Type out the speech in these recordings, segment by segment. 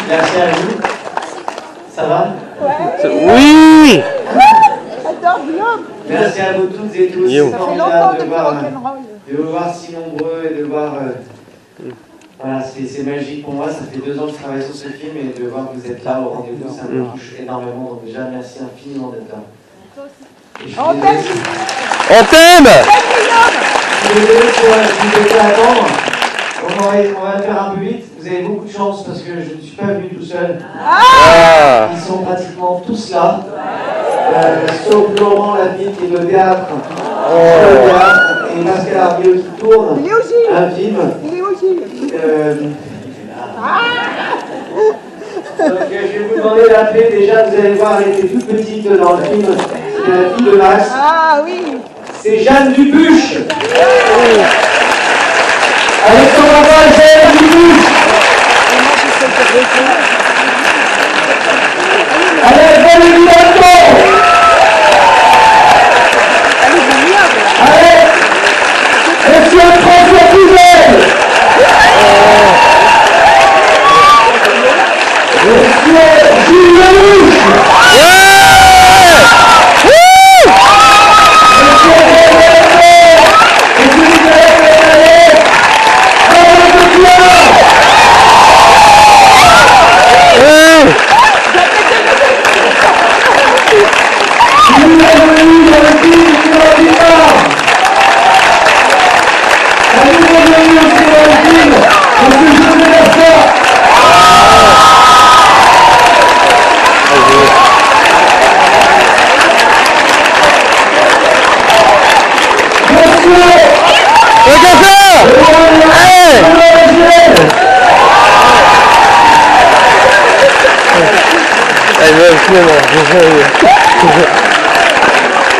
merci à vous. Ça va? Oui. Merci à vous toutes et tous. C'est formidable de vous voir si nombreux et de voir... voilà, c'est magique pour moi. Ça fait 2 ans que je travaille sur ce film et de voir que vous êtes là au rendez-vous, ça me touche énormément. Donc déjà, merci infiniment d'être là. On t'aime. On t'aime. Je suis désolé pour vous aider à attendre. On va le faire un peu vite. Vous avez beaucoup de chance parce que je ne suis pas venu tout seul. Ils sont pratiquement tous là. Sauf Laurent Lafitte qui est au théâtre. Et Pascal Arbieux qui tourne un film. Donc je vais vous demander d'appeler. Déjà, vous allez voir, elle était toute petite dans le film. C'est la fille de Max. Ah oui. C'est Jeanne Dubuche. Avec son papa, Jeanne Dubuche. Allez, bonne invitation. Allez, monsieur François Pouzel. Monsieur Gilles Lelouch.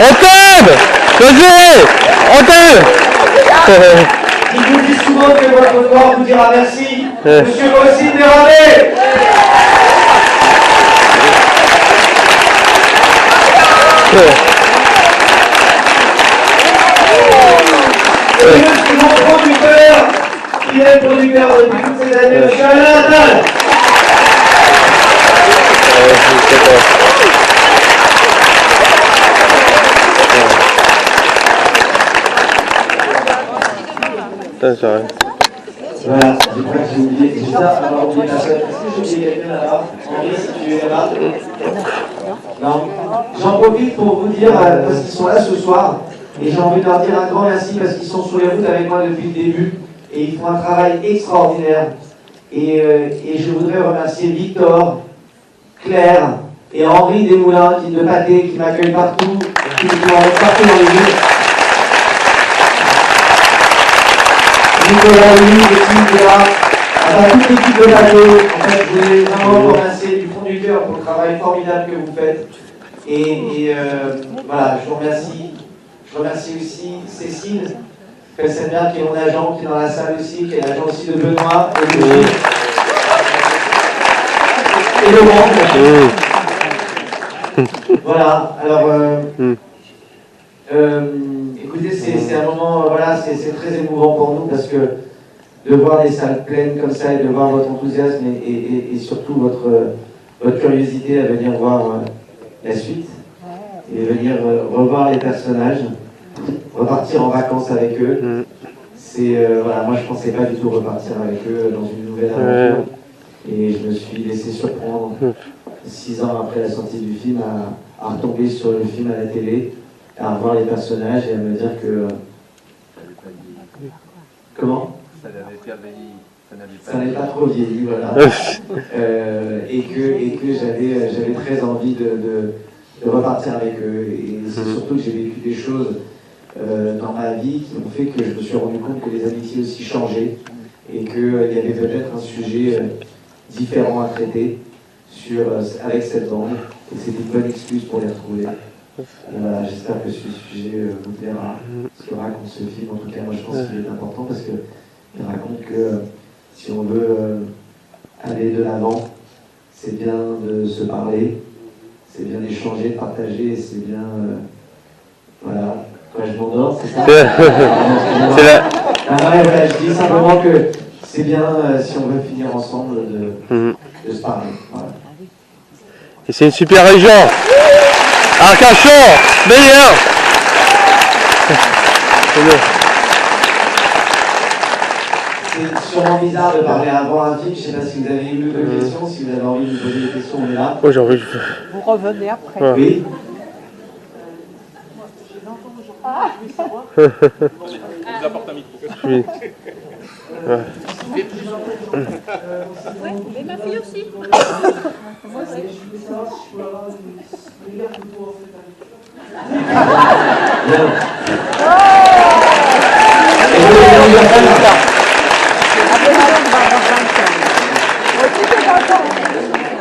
On t'aime. On t'aime. Il vous dit souvent que votre corps vous dira merci. Monsieur Rossi Dérabé. Et monsieur mon producteur, qui est le producteur depuis toutes ces années, monsieur Alain Attal. Voilà, je crois que j'ai oublié. J'ai ça, alors oublié personne. Est-ce que j'ai oublié quelqu'un là-bas? Henri, si tu es là. Non. J'en profite pour vous dire, parce qu'ils sont là ce soir, et j'ai envie de leur dire un grand merci parce qu'ils sont sur les routes avec moi depuis le début, et ils font un travail extraordinaire. Et je voudrais remercier Victor, Claire et Henri Desmoulins de Pâté qui m'accueillent partout, qui m'emmènent partout dans les villes. Nicolas, Louis, l'équipe de là, enfin toute l'équipe de Pâté. En fait, je voulais vraiment vous remercier du fond du cœur pour le travail formidable que vous faites. Et voilà, je vous remercie. Je remercie aussi Cécile, c'est bien qui est mon agent, qui est dans la salle aussi, qui est l'agent aussi de Benoît et de Gilles. Et Laurent. Voilà, alors écoutez, c'est un moment, voilà, c'est très émouvant pour nous parce que de voir des salles pleines comme ça et de voir votre enthousiasme et surtout votre curiosité à venir voir la suite et venir revoir les personnages, repartir en vacances avec eux. C'est voilà, moi je pensais pas du tout repartir avec eux dans une nouvelle aventure et je me suis laissé surprendre 6 ans après la sortie du film à retomber sur le film à la télé, à revoir les personnages et à me dire que comment ça n'avait pas trop vieilli, voilà. Et que j'avais très envie de repartir avec eux. Et c'est surtout que j'ai vécu des choses dans ma vie qui ont fait que je me suis rendu compte que les amitiés aussi changeaient et qu'il y avait peut-être un sujet différent à traiter avec cette bande. Et c'était une bonne excuse pour les retrouver. Voilà, j'espère que ce sujet vous plaira. Ce que raconte ce film, en tout cas, moi je pense qu'il est important parce qu'il raconte que si on veut aller de l'avant, c'est bien de se parler, c'est bien d'échanger, de partager, c'est bien... voilà, quand je m'endors, c'est ça. Voilà, je dis simplement que c'est bien, si on veut finir ensemble, de se parler. Voilà. Et c'est une super région. Arcachon, meilleur. C'est sûrement bizarre de parler avant un film. Je ne sais pas si vous avez une ou deux questions. Si vous avez envie de me poser des questions, on est là. Oh, j'ai envie de... Vous revenez après. Ouais. Oui. Je vous apporte un micro. Oui. Ouais. Oui, mais ma fille aussi. Moi aussi.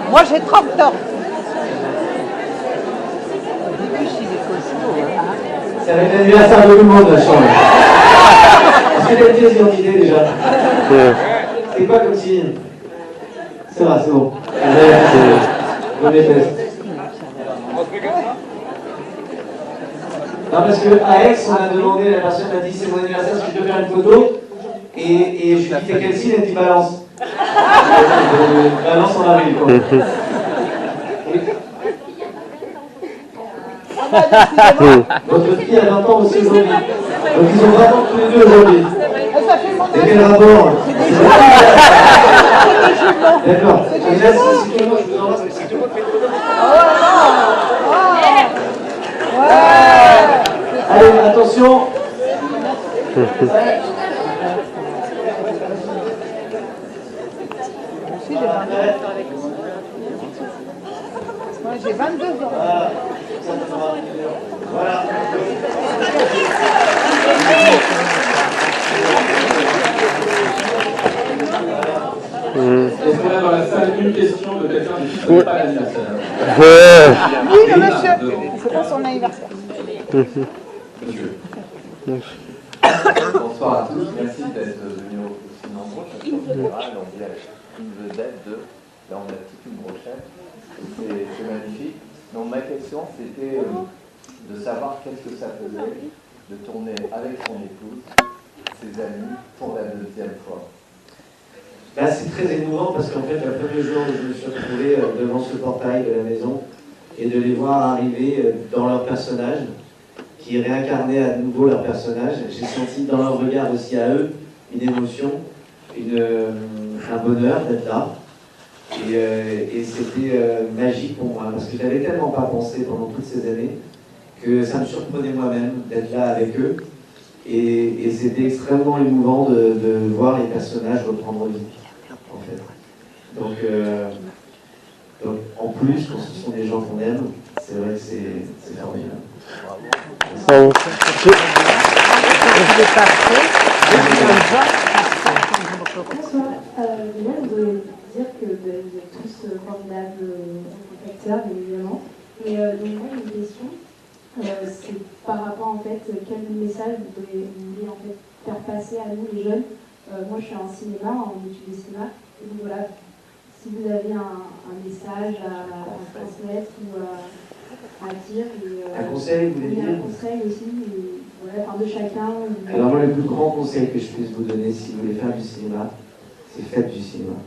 Moi j'ai 30 ans. Ça va être l'anniversaire de tout le monde, la chambre. Est-ce que tu as une deuxième idée déjà? C'est quoi comme signe? Ça va, c'est bon. Bonne fête. Non, parce qu'à Aix, on a demandé, la personne m'a dit c'est mon anniversaire, est-ce que je peux faire une photo? Et je lui ai dit t'es quel signe? Elle dit balance. Balance en avril, quoi. Votre fille a 20 ans aussi aujourd'hui. Donc ils ont 20 ans tous les deux aujourd'hui. Et quel rapport? D'accord. Et là, si tout le monde, je vous embrasse, mais si tout le monde fait une photo. Allez, attention. J'ai 22 ans. Voilà. Est-ce qu'on a dans la salle une question de quelqu'un qui ne connaît pas l'anniversaire? Oui, le monsieur. C'est pas son anniversaire. Bonsoir à tous, merci d'être venus aussi nombreux. Je trouve général, on dit avec une vedette de. Là, on a toute une brochette. C'est magnifique. Donc, ma question, c'était de savoir qu'est-ce que ça faisait de tourner avec son épouse, ses amis, pour la deuxième fois. Là, c'est très émouvant parce qu'en fait, le premier jour où je me suis retrouvé devant ce portail de la maison et de les voir arriver dans leur personnage, qui réincarnaient à nouveau leur personnage, j'ai senti dans leur regard aussi à eux une émotion, un bonheur d'être là. Et c'était magique pour moi parce que je n'avais tellement pas pensé pendant toutes ces années que ça me surprenait moi-même d'être là avec eux. Et c'était extrêmement émouvant de voir les personnages reprendre vie, en fait. Donc en plus, quand ce sont des gens qu'on aime, c'est vrai que c'est formidable. Bravo. Bonsoir. Déjà, je voudrais dire que vous êtes tous formidables acteurs, bien évidemment. Mais donc moi, j'ai une question. C'est par rapport, en fait, quel message vous voulez en fait faire passer à nous, les jeunes. Moi, je suis en cinéma, en études de cinéma. Et donc voilà, si vous avez un message à transmettre ou à dire. Un conseil, vous voulez dire? Un conseil aussi, voilà, enfin, de chacun. Alors moi, le plus grand conseil que je puisse vous donner, si vous voulez faire du cinéma, c'est faites du cinéma.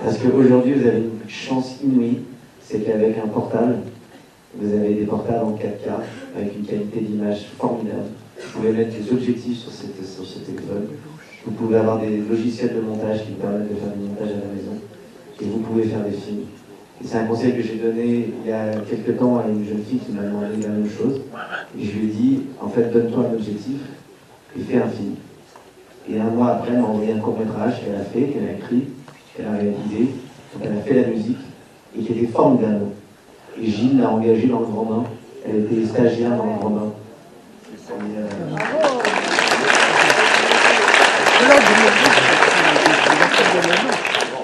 Parce qu'aujourd'hui, vous avez une chance inouïe, c'est qu'avec un portable, vous avez des portables en 4K, avec une qualité d'image formidable. Vous pouvez mettre des objectifs sur ce téléphone. Vous pouvez avoir des logiciels de montage qui vous permettent de faire du montage à la maison. Et vous pouvez faire des films. Et c'est un conseil que j'ai donné il y a quelques temps à une jeune fille qui m'a demandé la même chose. Et je lui ai dit, en fait, donne-toi un objectif et fais un film. Et un mois après, elle m'a envoyé un court-métrage qu'elle a fait, qu'elle a écrit, qu'elle a réalisé, donc elle a fait la musique, et qui était formidable. Et Gilles l'a engagée dans le Grand Bain. Elle était stagiaire dans le Grand Bain.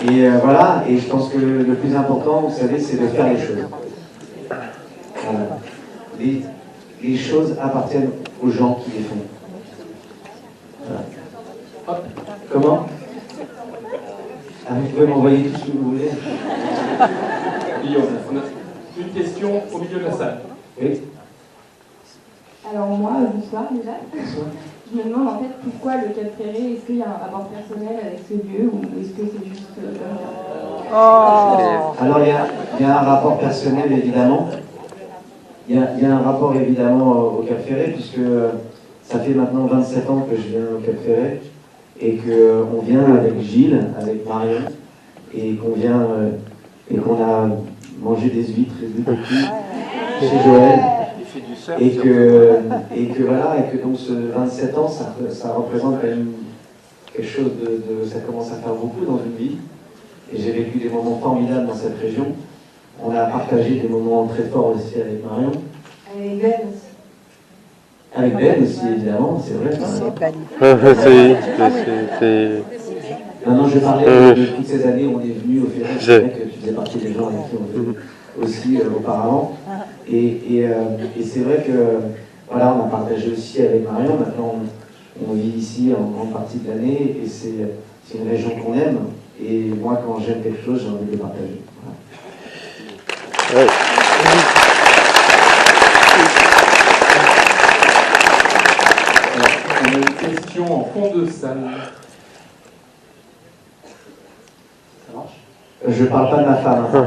Et voilà, et je pense que le plus important, vous savez, c'est de faire les choses. Voilà. Les choses appartiennent aux gens qui les font. Voilà. Hop. Comment? Ah, vous pouvez m'envoyer tout ce que vous voulez. Guillaume, on a une question au milieu de la salle. Oui. Alors moi, bonsoir déjà. Bonsoir. je me demande en fait pourquoi le Cap Ferré, est-ce qu'il y a un rapport personnel avec ce lieu ou est-ce que c'est juste comme ça? Alors il y a un rapport personnel évidemment. Il y a un rapport évidemment au Cap Ferré puisque ça fait maintenant 27 ans que je viens au Cap Ferré et qu'on vient avec Gilles, avec Marion et qu'on a mangé des huîtres et des coquilles chez Joël. Et que donc ce 27 ans, ça représente quand même quelque chose ça commence à faire beaucoup dans une vie. Et j'ai vécu des moments formidables dans cette région. On a partagé des moments très forts aussi avec Marion. Avec Ben aussi. Avec Ben aussi, évidemment, c'est vrai. Non, je parlais de toutes ces années où on est venu au Ferré. C'est vrai que tu faisais partie des gens avec qui on était aussi auparavant. Et c'est vrai que voilà, on a partagé aussi avec Marion. Maintenant, on vit ici en grande partie de l'année et c'est une région qu'on aime. Et moi, quand j'aime quelque chose, j'ai envie de le partager. Voilà. Ouais. On a une question en fond de salle. Ça marche? Je parle pas de ma femme. Hein.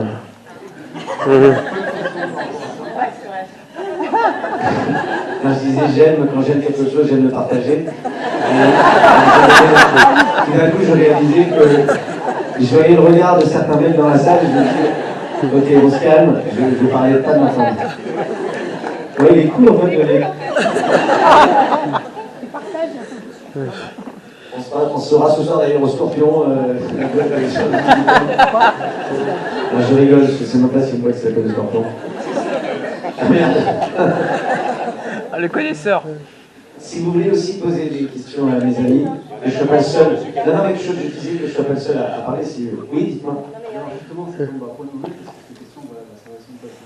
Quand je disais quand j'aime quelque chose, j'aime le partager. Et tout d'un coup, je réalisais que je voyais le regard de certains mecs dans la salle et je me disais, ok, on se calme, je ne parlais pas de ma femme. Oui, il est cool en fait de les... On sera ce soir d'ailleurs au Scorpion. Je rigole, parce que c'est même pas si une boîte qui s'appelle le Scorpion. Ah merde. Le connaisseur. Si vous voulez aussi poser des questions à mes amis, que je ne sois pas le seul. Non, mais je disais que je ne sois pas le seul à parler. Si... Oui, dites-moi. Justement, ça tombe à point nommé, parce que ces questions, ça va se passer.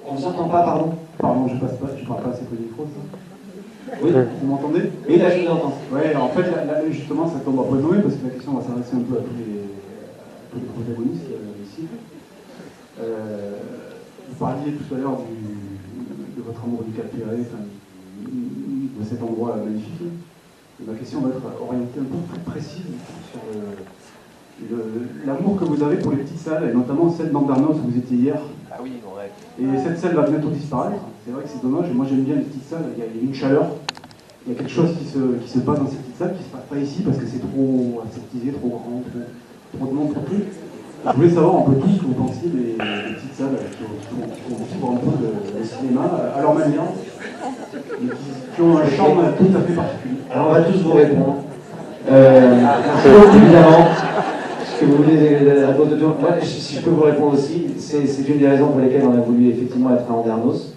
On ne vous entend pas, pardon. Pardon, je parle pas assez près du micro, ça. Oui. Vous m'entendez? Oui, là, je vous entends. Ouais, en fait, là, justement, ça tombe à point nommé, parce que la question va s'adresser un peu à tous les protagonistes ici. Vous parliez tout à l'heure de votre amour du Cap Ferré, de cet endroit magnifique. Et ma question va être orientée un peu plus précise sur l'amour que vous avez pour les petites salles, et notamment celle d'Andernos où vous étiez hier. Ah oui, ouais. Et cette salle va bientôt disparaître. C'est vrai que c'est dommage, et moi j'aime bien les petites salles, il y a une chaleur, il y a quelque chose qui se passe dans ces petites salles qui ne se passe pas ici parce que c'est trop aseptisé, trop grand, trop de monde, trop peu. Je voulais savoir un peu tout ce que vous pensiez des petites salles qui font vivre un peu le cinéma à leur manière, et qui ont un charme tout à fait particulier. Alors on va tous vous répondre. Évidemment, ce que vous voulez à votre tour. Moi, si je peux vous répondre aussi, c'est une des raisons pour lesquelles on a voulu effectivement être à Andernos.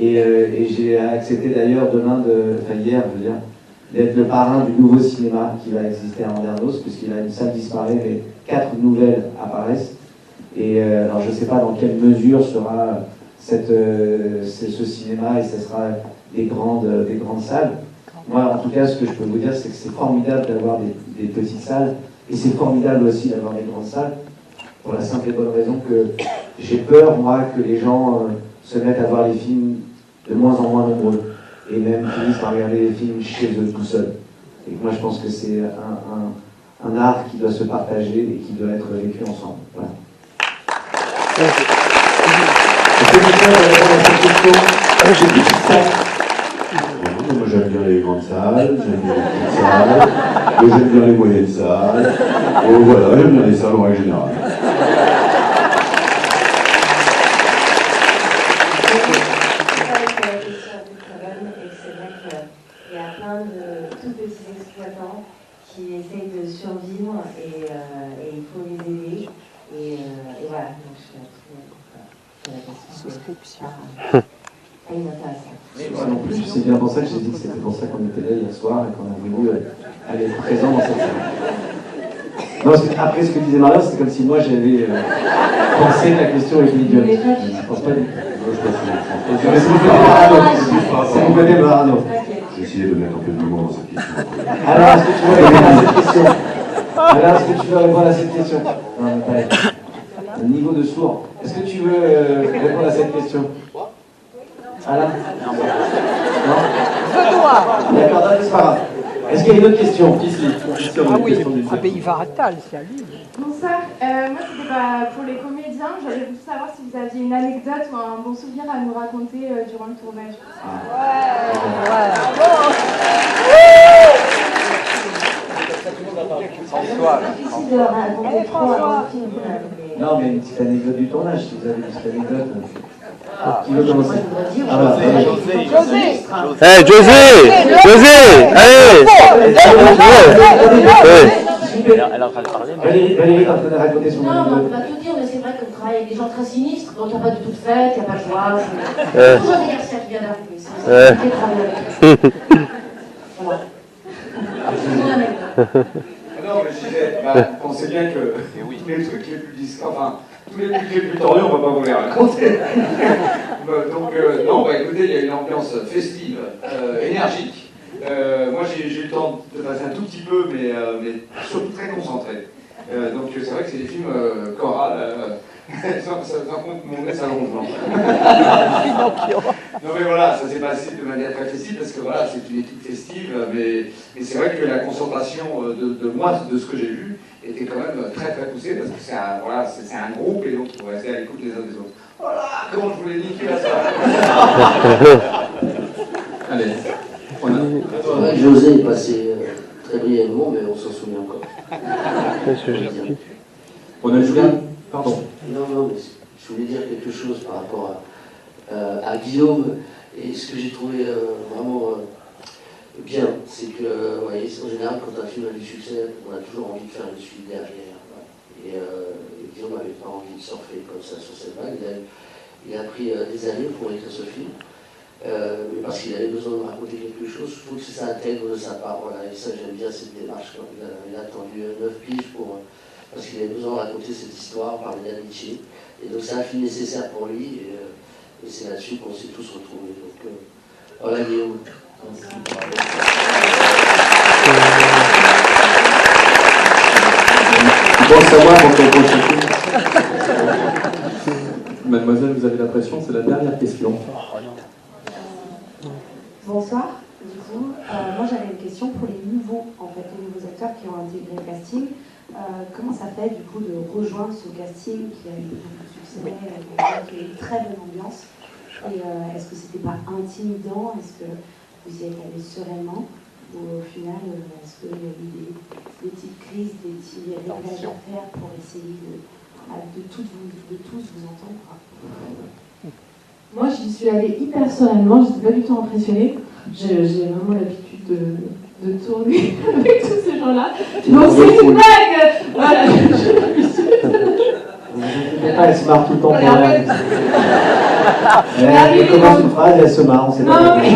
Et j'ai accepté d'ailleurs hier, je veux dire, d'être le parrain du nouveau cinéma qui va exister à Andernos, puisqu'il a une salle disparaît, mais 4 nouvelles apparaissent. Et alors je ne sais pas dans quelle mesure sera ce cinéma, et ce sera des grandes salles. Moi, en tout cas, ce que je peux vous dire, c'est que c'est formidable d'avoir des petites salles, et c'est formidable aussi d'avoir des grandes salles, pour la simple et bonne raison que j'ai peur, moi, que les gens se mettent à voir les films de moins en moins nombreux, et même finissent par regarder les films chez eux tout seuls. Et moi, je pense que c'est un art qui doit se partager et qui doit être vécu ensemble. Voilà. Est-ce que quelqu'un va répondre à cette question? Moi j'aime bien les grandes salles, j'aime bien les petites salles, j'aime bien les moyennes salles, voilà, j'aime bien les salles en règle générale. Il y a plein de tout petits exploitants qui essayent de survivre et il faut les aider. Et voilà, donc je suis la question. Souscription. Moi non plus, c'est bien pour ça que j'ai dit que c'était pour ça qu'on était là hier soir et qu'on a voulu aller être présent dans cette salle. Non, parce que après ce que disait Maria, c'est comme si moi j'avais pensé que la question était idiote. Je ne pense pas du tout. C'est mon côté Marano. J'ai essayé de mettre un peu de l'humour dans cette question. Alors, est-ce que tu veux répondre à cette question? Est-ce que tu veux répondre à cette question? Non, mais pas le niveau de sourd. Est-ce que tu veux répondre à cette question? Alain? Non. Est-ce qu'il y a une autre question? Ah oui, ah ben il va à Tal, c'est à lui. Bonsoir, moi c'était pour les comédiens, j'aurais voulu savoir si vous aviez une anecdote ou un bon souvenir à nous raconter durant le tournage. Non, mais une petite anecdote du tournage, si vous avez une petite anecdote. Qui veut commencer? José, allez. Elle est en train de parler. Valérie est en train de raconter son Non, on anecdote. va tout dire, mais c'est vrai qu'on travaille avec des gens très sinistres, donc il n'y a pas du tout de fête, il n'y a pas de joie. C'est toujours des Garcia qui vient d'arriver. C'est compliqué de travailler avec eux. Voilà. C'est mon anecdote. Non, mais je disais, on sait bien que tous les trucs les plus discrets, enfin, tous les trucs les plus tordus, on ne va pas vous les raconter. Donc, non, écoutez, il y a une ambiance festive, énergique. Moi, j'ai eu le temps de passer un tout petit peu, mais surtout très concentré. Donc, c'est vrai que c'est des films chorales. Ça compte, mon nez s'allonge. Non, mais voilà, ça s'est passé de manière très festive, parce que voilà, c'est une équipe festive, mais c'est vrai que la concentration de moi, de ce que j'ai vu, était quand même très très poussée, parce que c'est un groupe, et donc il faut rester à l'écoute les uns des autres. Voilà, comment je voulais niquer la soirée. Allez. José est passé très brièvement, mais on s'en souvient encore. On a joué. Pardon. Non, mais je voulais dire quelque chose par rapport à Guillaume, et ce que j'ai trouvé vraiment bien, c'est que, vous voyez, en général, quand un film a du succès, on a toujours envie de faire une suite derrière. Et Guillaume n'avait pas envie de surfer comme ça sur cette vague. Il a pris des années pour écrire ce film. Mais parce qu'il avait besoin de raconter quelque chose, je trouve que ça intègre de sa part. Voilà, et ça, j'aime bien cette démarche. Il a attendu 9 piges parce qu'il avait besoin de raconter cette histoire, parler d'amitié. Et donc, c'est un film nécessaire pour lui, et c'est là-dessus qu'on s'est tous retrouvés. Donc, voilà, Guillaume. Bon savoir pour quel continue. Mademoiselle, vous avez la pression, c'est la dernière question. Bonsoir, du coup, moi j'avais une question pour les nouveaux acteurs qui ont intégré le casting. Comment ça fait du coup de rejoindre ce casting qui a eu beaucoup de succès, qui a eu une très bonne ambiance? Et est-ce que c'était pas intimidant? Est-ce que vous y êtes allé sereinement? Ou au final, est-ce qu'il y a eu des petites crises, des petits réglages à faire pour essayer de tous vous entendre? Moi, j'y suis allée hyper sereinement, je n'étais pas du tout impressionnée. J'ai vraiment l'habitude de tourner avec tous ces gens-là. Donc c'est une blague. Voilà, je Ne pas, elle se marre tout le temps pour rien. Elle commence une phrase et elle se marre, on sait pas. Non, mais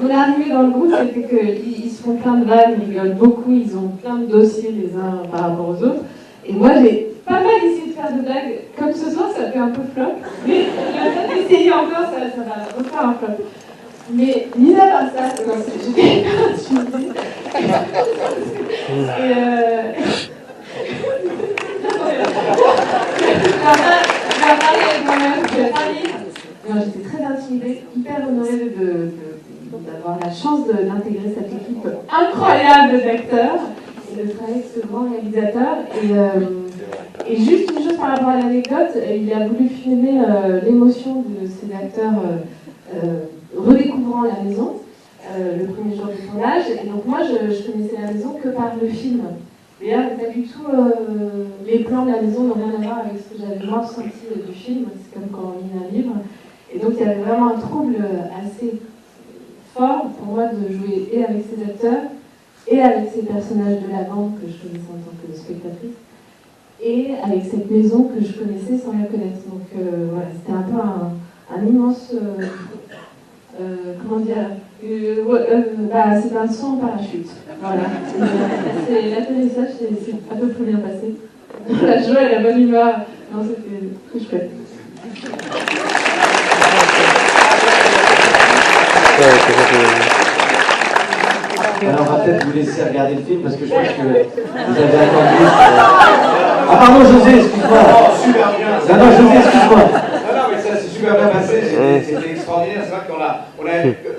mon arrivée dans le groupe, c'était qu'ils se font plein de vannes, ils rigolent beaucoup, ils ont plein de dossiers les uns par rapport aux autres. Et moi, j'ai pas mal essayé de faire de blagues. Comme ce soir, ça fait un peu flop. Mais je vais peut-être essayer encore, ça va refaire un flop. Mais mis à part ça, j'étais hyper intimidée. Et je vais parler avec moi-même, je vais parler. J'étais très intimidée, hyper honorée d'avoir la chance d'intégrer cette équipe incroyable d'acteurs et de travailler avec ce grand réalisateur. Et juste une chose par rapport à l'anecdote, il a voulu filmer l'émotion de ces acteurs redécouvrant la maison le premier jour du tournage. Et donc moi, je connaissais la maison que par le film. Et là, pas du tout, les plans de la maison n'ont rien à voir avec ce que j'avais moi ressenti du film. C'est comme quand on lit un livre. Et donc il y avait vraiment un trouble assez fort pour moi de jouer et avec ces acteurs et avec ces personnages de la bande que je connaissais en tant que spectatrice et avec cette maison que je connaissais sans la connaître. Donc voilà, c'était un peu un immense... comment dire, c'est un saut en parachute. Voilà. L'atterrissage c'est à peu près bien passé. La joie et la bonne humeur, non, c'était très chouette. Alors, on va peut-être vous laisser regarder le film parce que je pense que vous avez attendu. Ah, pardon, José, excuse-moi. Super bien. Non, José, excuse-moi. Non, mais ça, c'est super. super bien passé, c'était extraordinaire. C'est vrai qu'on a,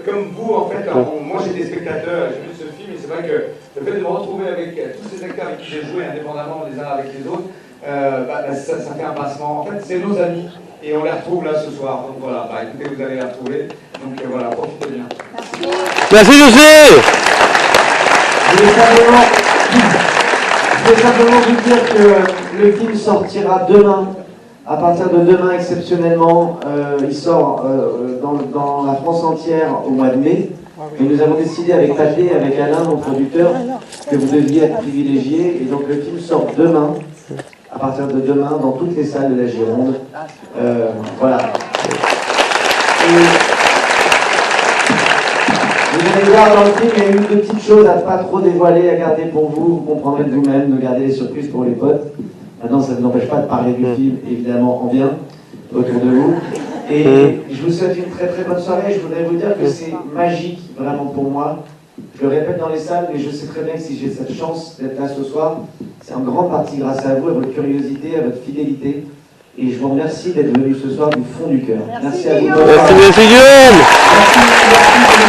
comme vous en fait, moi j'étais spectateur, j'ai vu ce film et c'est vrai que le fait de me retrouver avec tous ces acteurs avec qui j'ai joué indépendamment les uns avec les autres, ça fait un passement. En fait, c'est nos amis et on les retrouve là ce soir. Donc voilà, écoutez, vous allez les retrouver. Donc voilà, profitez bien. Merci José. Je voulais simplement vous dire que le film sortira demain. À partir de demain, exceptionnellement, il sort dans la France entière au mois de mai. Et nous avons décidé avec Pathé, avec Alain, mon producteur, que vous deviez être privilégiés. Et donc le film sort demain, à partir de demain, dans toutes les salles de la Gironde. Voilà. Et vous allez voir dans le film, il y a une ou deux petites choses à ne pas trop dévoiler, à garder pour vous. Vous comprendrez de vous-même, de garder les surprises pour les potes. Maintenant, ça ne nous empêche pas de parler du film, évidemment, en bien, autour de vous. Et je vous souhaite une très très bonne soirée. Je voudrais vous dire que c'est magique, vraiment pour moi. Je le répète dans les salles, mais je sais très bien que si j'ai cette chance d'être là ce soir, c'est en grande partie grâce à vous, à votre curiosité, à votre fidélité. Et je vous remercie d'être venu ce soir du fond du cœur. Merci à vous. Merci Guillaume. Merci.